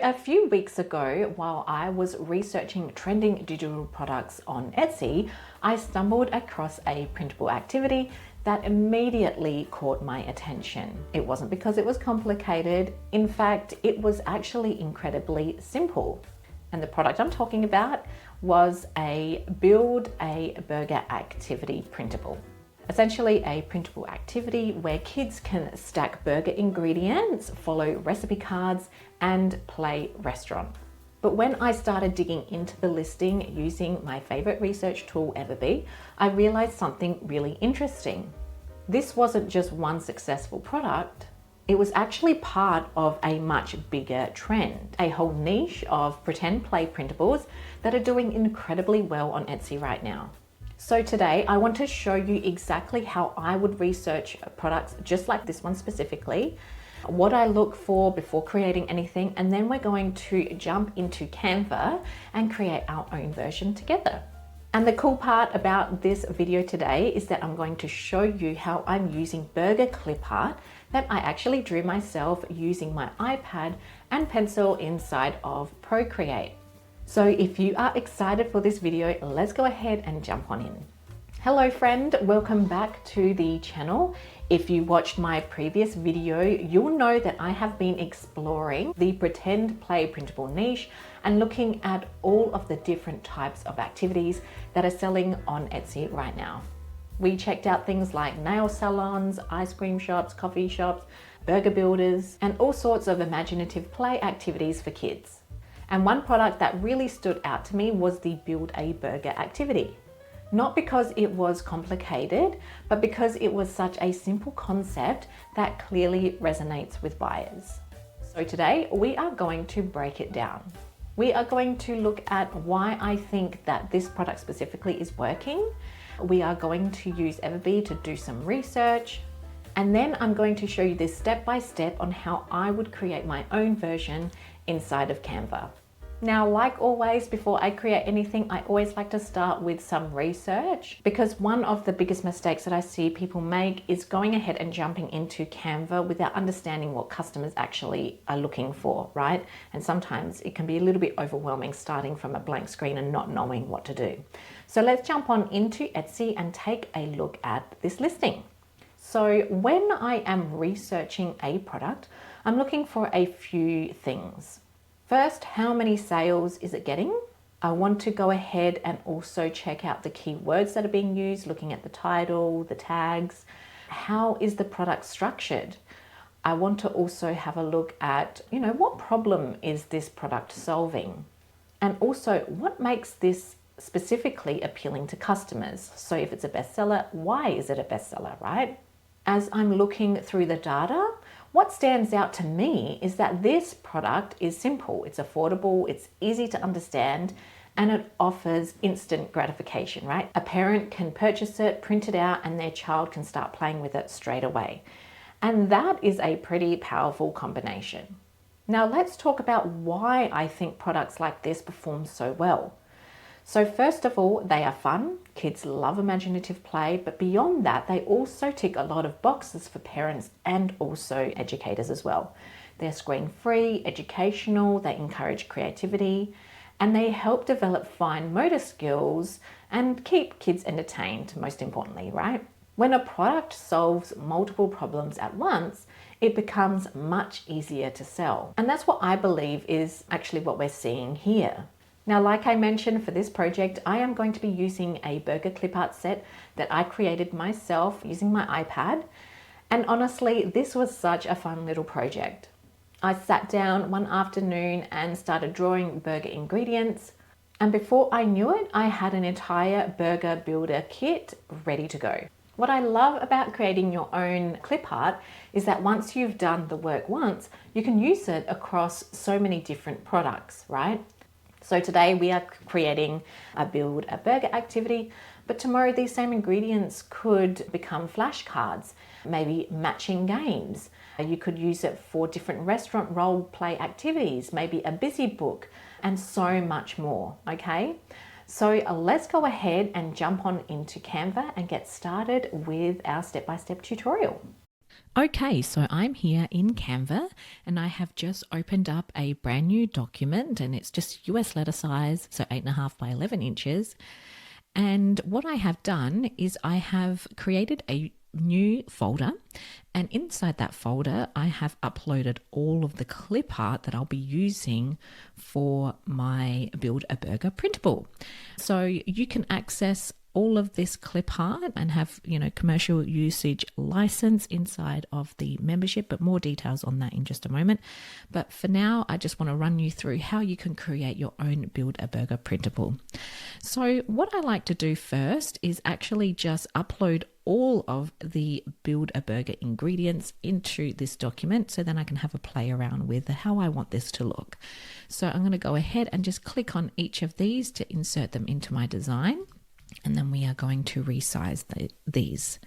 A few weeks ago, while I was researching trending digital products on Etsy, I stumbled across a printable activity that immediately caught my attention. It wasn't because it was complicated. In fact, it was actually incredibly simple. And the product I'm talking about was a Build a Burger Activity printable. Essentially a printable activity where kids can stack burger ingredients, follow recipe cards, and play restaurant. But when I started digging into the listing using my favorite research tool ever be, I realized something really interesting. This wasn't just one successful product, it was actually part of a much bigger trend, a whole niche of pretend play printables that are doing incredibly well on Etsy right now. So today I want to show you exactly how I would research products just like this one specifically, what I look for before creating anything, and then we're going to jump into Canva and create our own version together. And the cool part about this video today is that I'm going to show you how I'm using burger clip art that I actually drew myself using my iPad and pencil inside of Procreate. So if you are excited for this video, let's go ahead and jump on in. Hello friend, welcome back to the channel. If you watched my previous video, you'll know that I have been exploring the pretend play printable niche and looking at all of the different types of activities that are selling on Etsy right now. We checked out things like nail salons, ice cream shops, coffee shops, burger builders, and all sorts of imaginative play activities for kids. And one product that really stood out to me was the Build a Burger activity. Not because it was complicated, but because it was such a simple concept that clearly resonates with buyers. So today we are going to break it down. We are going to look at why I think that this product specifically is working. We are going to use Everbee to do some research. And then I'm going to show you this step by step on how I would create my own version inside of Canva. Now, like always, before I create anything, I always like to start with some research, because one of the biggest mistakes that I see people make is going ahead and jumping into Canva without understanding what customers actually are looking for, right? And sometimes it can be a little bit overwhelming starting from a blank screen and not knowing what to do. So let's jump on into Etsy and take a look at this listing. So when I am researching a product, I'm looking for a few things. First, how many sales is it getting? I want to go ahead and also check out the keywords that are being used, looking at the title, the tags. How is the product structured? I want to also have a look at, what problem is this product solving? And also, what makes this specifically appealing to customers? So if it's a bestseller, why is it a bestseller, right? As I'm looking through the data, what stands out to me is that this product is simple, it's affordable, it's easy to understand, and it offers instant gratification, right? A parent can purchase it, print it out, and their child can start playing with it straight away. And that is a pretty powerful combination. Now let's talk about why I think products like this perform so well. So first of all, they are fun. Kids love imaginative play, but beyond that, they also tick a lot of boxes for parents and also educators as well. They're screen-free, educational, they encourage creativity, and they help develop fine motor skills and keep kids entertained, most importantly, right? When a product solves multiple problems at once, it becomes much easier to sell. And that's what I believe is actually what we're seeing here. Now, like I mentioned, for this project, I am going to be using a burger clip art set that I created myself using my iPad. And honestly, this was such a fun little project. I sat down one afternoon and started drawing burger ingredients. And before I knew it, I had an entire burger builder kit ready to go. What I love about creating your own clip art is that once you've done the work once, you can use it across so many different products, right? So today we are creating a Build a Burger activity, but tomorrow these same ingredients could become flashcards, maybe matching games. You could use it for different restaurant role play activities, maybe a busy book, and so much more, okay? So let's go ahead and jump on into Canva and get started with our step-by-step tutorial. Okay, so I'm here in Canva and I have just opened up a brand new document and it's just US letter size, so 8.5 by 11 inches. And what I have done is I have created a new folder, and inside that folder I have uploaded all of the clip art that I'll be using for my Build a Burger printable. So you can access all of this clip art and have, commercial usage license inside of the membership, but more details on that in just a moment. But for now, I just want to run you through how you can create your own Build a Burger printable. So what I like to do first is actually just upload all of the Build a Burger ingredients into this document so then I can have a play around with how I want this to look. So I'm going to go ahead and just click on each of these to insert them into my design. And then we are going to resize these.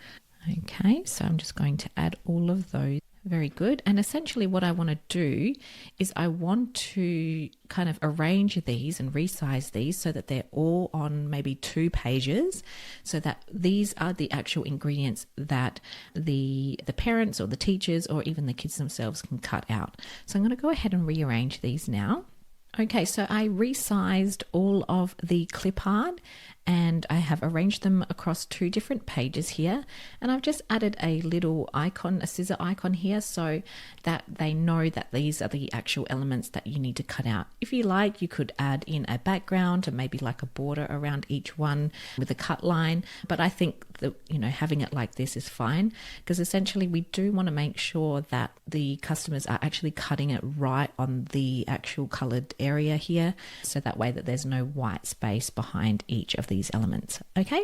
Okay, so I'm just going to add all of those. Very good. And essentially what I want to do is I want to kind of arrange these and resize these so that they're all on maybe 2 pages, so that these are the actual ingredients that the parents or the teachers or even the kids themselves can cut out. So I'm going to go ahead and rearrange these now. Okay, so I resized all of the clip art and I have arranged them across 2 different pages here, and I've just added a little icon, a scissor icon here, so that they know that these are the actual elements that you need to cut out. If you like, you could add in a background and maybe like a border around each one with a cut line, but I think that having it like this is fine, because essentially we do want to make sure that the customers are actually cutting it right on the actual colored area here, so that way that there's no white space behind each of these elements. Okay,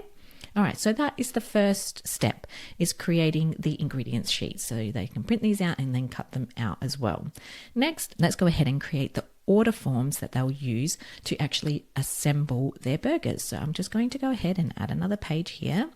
all right, so that is the first step, is creating the ingredients sheet so they can print these out and then cut them out as well. Next, let's go ahead and create the order forms that they'll use to actually assemble their burgers. So I'm just going to go ahead and add another page here,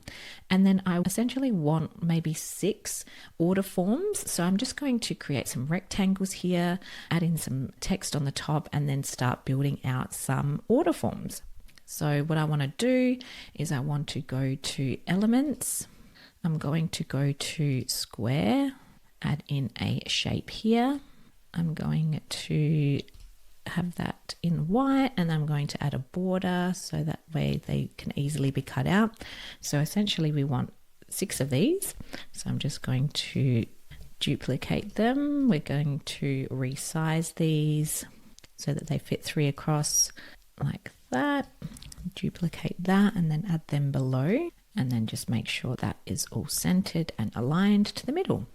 and then I essentially want maybe 6 order forms. So I'm just going to create some rectangles here, add in some text on the top, and then start building out some order forms. So what I want to do is I want to go to elements. I'm going to go to square, add in a shape here. I'm going to have that in white, and I'm going to add a border so that way they can easily be cut out. So essentially we want 6 of these. So I'm just going to duplicate them. We're going to resize these so that they fit 3 across like that. Duplicate that and then add them below, and then just make sure that is all centered and aligned to the middle.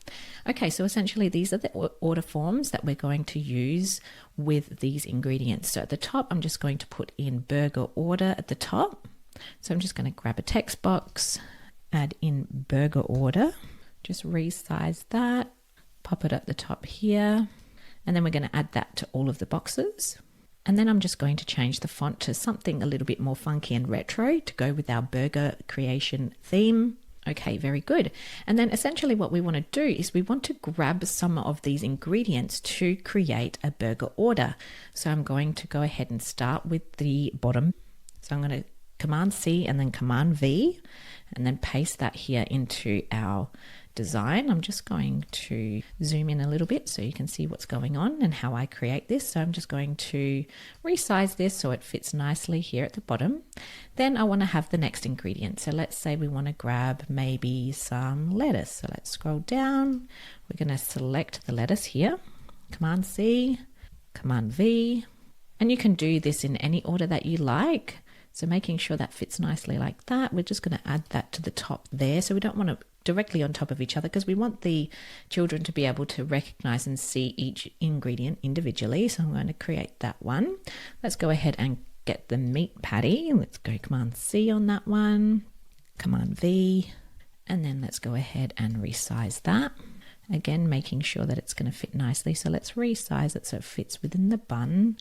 Okay, so essentially these are the order forms that we're going to use with these ingredients. So at the top, I'm just going to put in burger order at the top. So I'm just going to grab a text box, add in burger order, just resize that, pop it at the top here, and then we're going to add that to all of the boxes. And then I'm just going to change the font to something a little bit more funky and retro to go with our burger creation theme. Okay, very good. And then essentially what we want to do is we want to grab some of these ingredients to create a burger order. So I'm going to go ahead and start with the bottom. So I'm going to Command C and then Command V, and then paste that here into our design. I'm just going to zoom in a little bit so you can see what's going on and how I create this. So I'm just going to resize this so it fits nicely here at the bottom. Then I want to have the next ingredient. So let's say we want to grab maybe some lettuce. So let's scroll down. We're going to select the lettuce here. Command C, Command V, and you can do this in any order that you like. So making sure that fits nicely like that. We're just going to add that to the top there. So we don't want to directly on top of each other because we want the children to be able to recognize and see each ingredient individually. So I'm going to create that one. Let's go ahead and get the meat patty. Let's go Command C on that one, Command V, and then let's go ahead and resize that. Again, making sure that it's going to fit nicely. So let's resize it so it fits within the bun.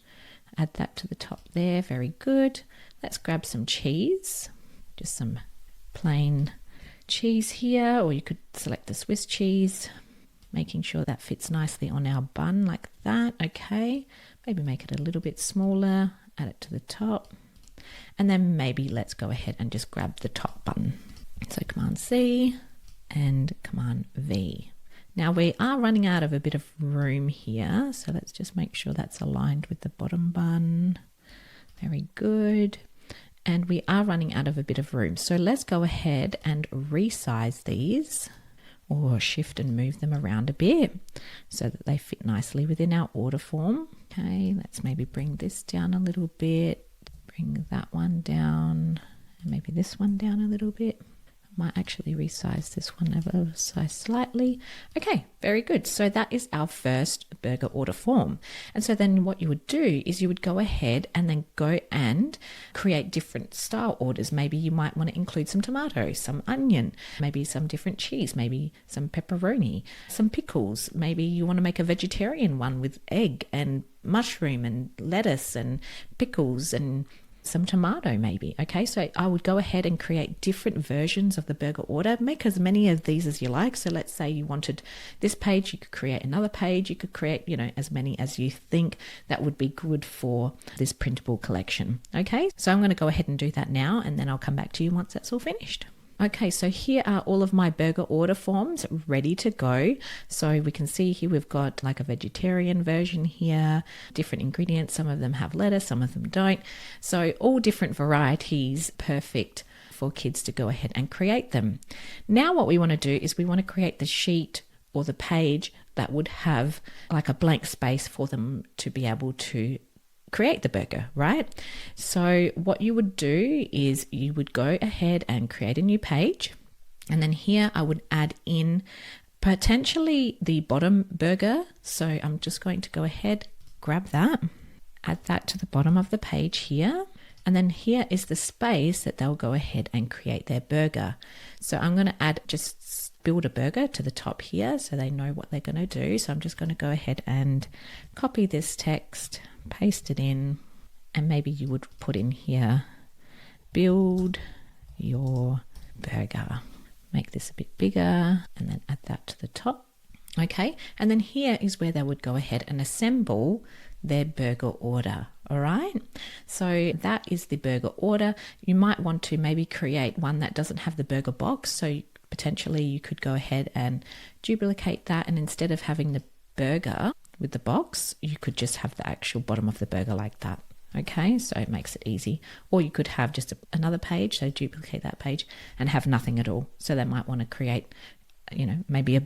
Add that to the top there. Very good. Let's grab some cheese, just some plain cheese here, or you could select the Swiss cheese, making sure that fits nicely on our bun like that. Okay, maybe make it a little bit smaller, add it to the top, and then maybe let's go ahead and just grab the top button. So Command C and Command V. Now we are running out of a bit of room here, so let's just make sure that's aligned with the bottom bun. Very good. And we are running out of a bit of room, so let's go ahead and resize these, or shift and move them around a bit so that they fit nicely within our order form. Okay, let's maybe bring this down a little bit, bring that one down, and maybe this one down a little bit. Might actually resize this one ever so slightly. Okay, very good. So that is our first burger order form. And so then what you would do is you would go ahead and then go and create different style orders. Maybe you might want to include some tomato, some onion, maybe some different cheese, maybe some pepperoni, some pickles. Maybe you want to make a vegetarian one with egg and mushroom and lettuce and pickles and some tomato maybe. Okay, so I would go ahead and create different versions of the burger order. Make as many of these as you like. So let's say you wanted this page, you could create another page, you could create, as many as you think that would be good for this printable collection. Okay, so I'm going to go ahead and do that now, and then I'll come back to you once that's all finished. Okay, so here are all of my burger order forms ready to go. So we can see here we've got like a vegetarian version here, different ingredients. Some of them have lettuce, some of them don't. So all different varieties, perfect for kids to go ahead and create them. Now what we want to do is we want to create the sheet or the page that would have like a blank space for them to be able to create the burger, right? So what you would do is you would go ahead and create a new page, and then here I would add in potentially the bottom burger. So I'm just going to go ahead, grab that, add that to the bottom of the page here, and then here is the space that they'll go ahead and create their burger. So I'm going to add just build a burger to the top here so they know what they're going to do. So I'm just going to go ahead and copy this text, paste it in, and maybe you would put in here, build your burger. Make this a bit bigger and then add that to the top. Okay, and then here is where they would go ahead and assemble their burger order. All right, so that is the burger order. You might want to maybe create one that doesn't have the burger box. So potentially you could go ahead and duplicate that, and instead of having the burger with the box, you could just have the actual bottom of the burger like that. Okay, so it makes it easy. Or you could have just another page, so duplicate that page and have nothing at all. So they might want to create, maybe a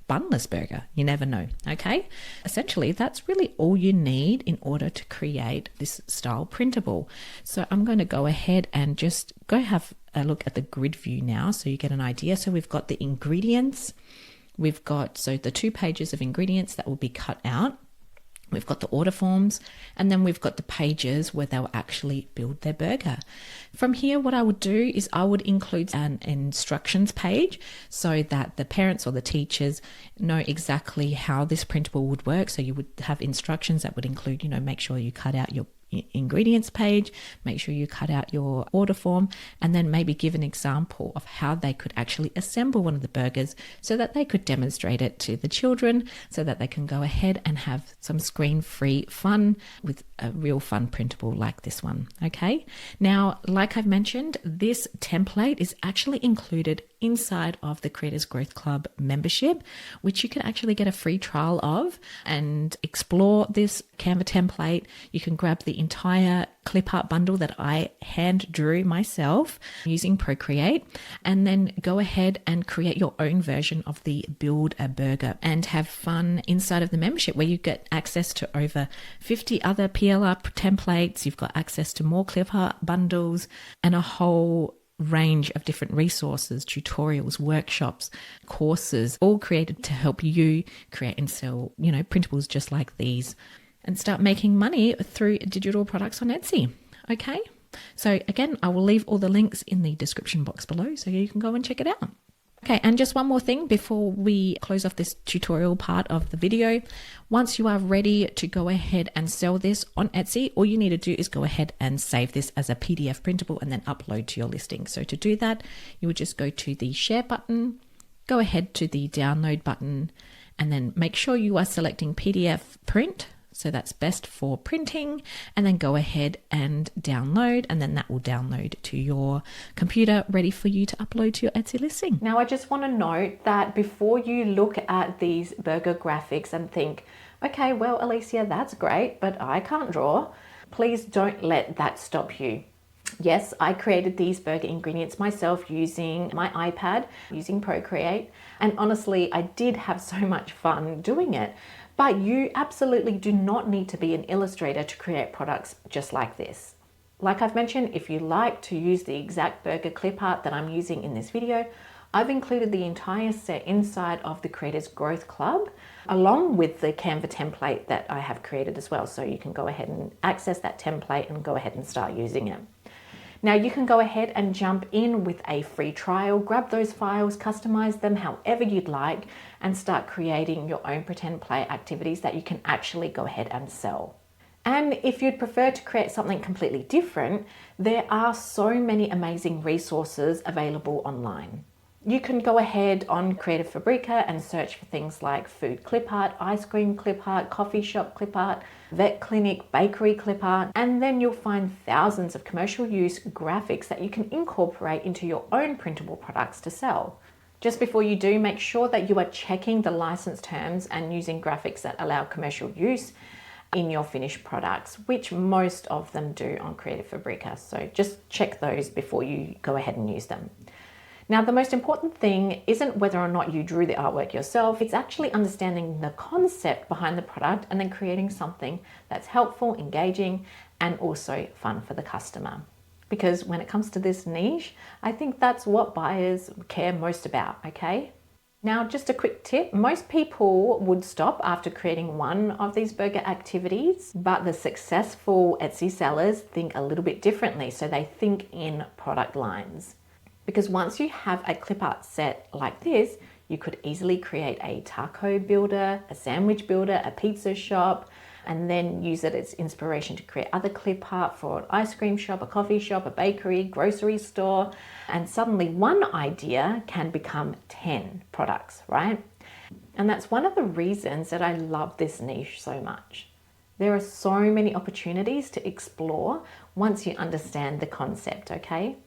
bunless burger. You never know. Okay, essentially that's really all you need in order to create this style printable. So I'm going to go ahead and just go have a look at the grid view now so you get an idea. So we've got the ingredients. We've got, so the 2 pages of ingredients that will be cut out. We've got the order forms, and then we've got the pages where they'll actually build their burger. From here, what I would do is I would include an instructions page so that the parents or the teachers know exactly how this printable would work. So you would have instructions that would include, make sure you cut out your ingredients page, make sure you cut out your order form, and then maybe give an example of how they could actually assemble one of the burgers so that they could demonstrate it to the children so that they can go ahead and have some screen-free fun with a real fun printable like this one. Okay, now like I've mentioned, this template is actually included inside of the Creators Growth Club membership, which you can actually get a free trial of and explore this Canva template. You can grab the entire clip art bundle that I hand drew myself using Procreate, and then go ahead and create your own version of the Build a Burger and have fun inside of the membership, where you get access to over 50 other PLR templates. You've got access to more clip art bundles and a whole range of different resources, tutorials, workshops, courses, all created to help you create and sell, printables just like these and start making money through digital products on Etsy. Okay, so again, I will leave all the links in the description box below so you can go and check it out. Okay, and just one more thing before we close off this tutorial part of the video. Once you are ready to go ahead and sell this on Etsy, all you need to do is go ahead and save this as a PDF printable and then upload to your listing. So to do that, you would just go to the share button, go ahead to the download button, and then make sure you are selecting PDF print. So that's best for printing, and then go ahead and download, and then that will download to your computer ready for you to upload to your Etsy listing. Now, I just want to note that before you look at these burger graphics and think, okay, well, Alicia, that's great, but I can't draw. Please don't let that stop you. Yes, I created these burger ingredients myself using my iPad, using Procreate, and honestly, I did have so much fun doing it. But you absolutely do not need to be an illustrator to create products just like this. Like I've mentioned, if you like to use the exact burger clip art that I'm using in this video, I've included the entire set inside of the Creators Growth Club, along with the Canva template that I have created as well. So you can go ahead and access that template and go ahead and start using it. Now you can go ahead and jump in with a free trial, grab those files, customize them however you'd like, and start creating your own pretend play activities that you can actually go ahead and sell. And if you'd prefer to create something completely different, there are so many amazing resources available online. You can go ahead on Creative Fabrica and search for things like food clip art, ice cream clip art, coffee shop clip art, vet clinic, bakery clip art, and then you'll find thousands of commercial use graphics that you can incorporate into your own printable products to sell. Just before you do, make sure that you are checking the license terms and using graphics that allow commercial use in your finished products, which most of them do on Creative Fabrica. So just check those before you go ahead and use them. Now, the most important thing isn't whether or not you drew the artwork yourself, it's actually understanding the concept behind the product and then creating something that's helpful, engaging, and also fun for the customer. Because when it comes to this niche, I think that's what buyers care most about, okay? Now, just a quick tip, most people would stop after creating one of these burger activities, but the successful Etsy sellers think a little bit differently, so they think in product lines. Because once you have a clip art set like this, you could easily create a taco builder, a sandwich builder, a pizza shop, and then use it as inspiration to create other clip art for an ice cream shop, a coffee shop, a bakery, grocery store, and suddenly one idea can become 10 products, right? And that's one of the reasons that I love this niche so much. There are so many opportunities to explore once you understand the concept, okay?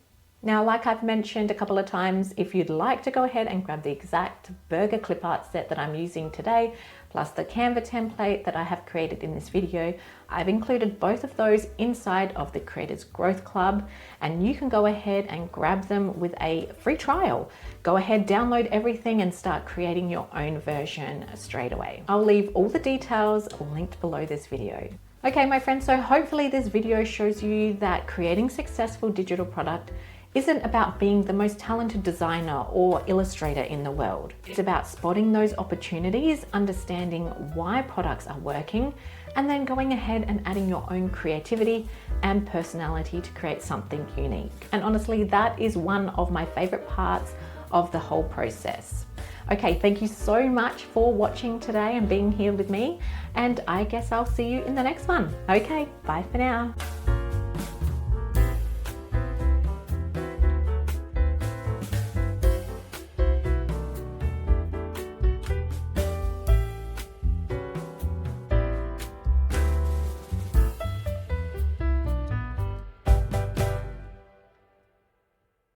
Now, like I've mentioned a couple of times, if you'd like to go ahead and grab the exact burger clip art set that I'm using today, plus the Canva template that I have created in this video, I've included both of those inside of the Creators Growth Club, and you can go ahead and grab them with a free trial. Go ahead, download everything and start creating your own version straight away. I'll leave all the details linked below this video. Okay, my friends, so hopefully this video shows you that creating successful digital product isn't about being the most talented designer or illustrator in the world. It's about spotting those opportunities, understanding why products are working, and then going ahead and adding your own creativity and personality to create something unique. And honestly, that is one of my favorite parts of the whole process. Okay, thank you so much for watching today and being here with me, and I guess I'll see you in the next one. Okay, bye for now.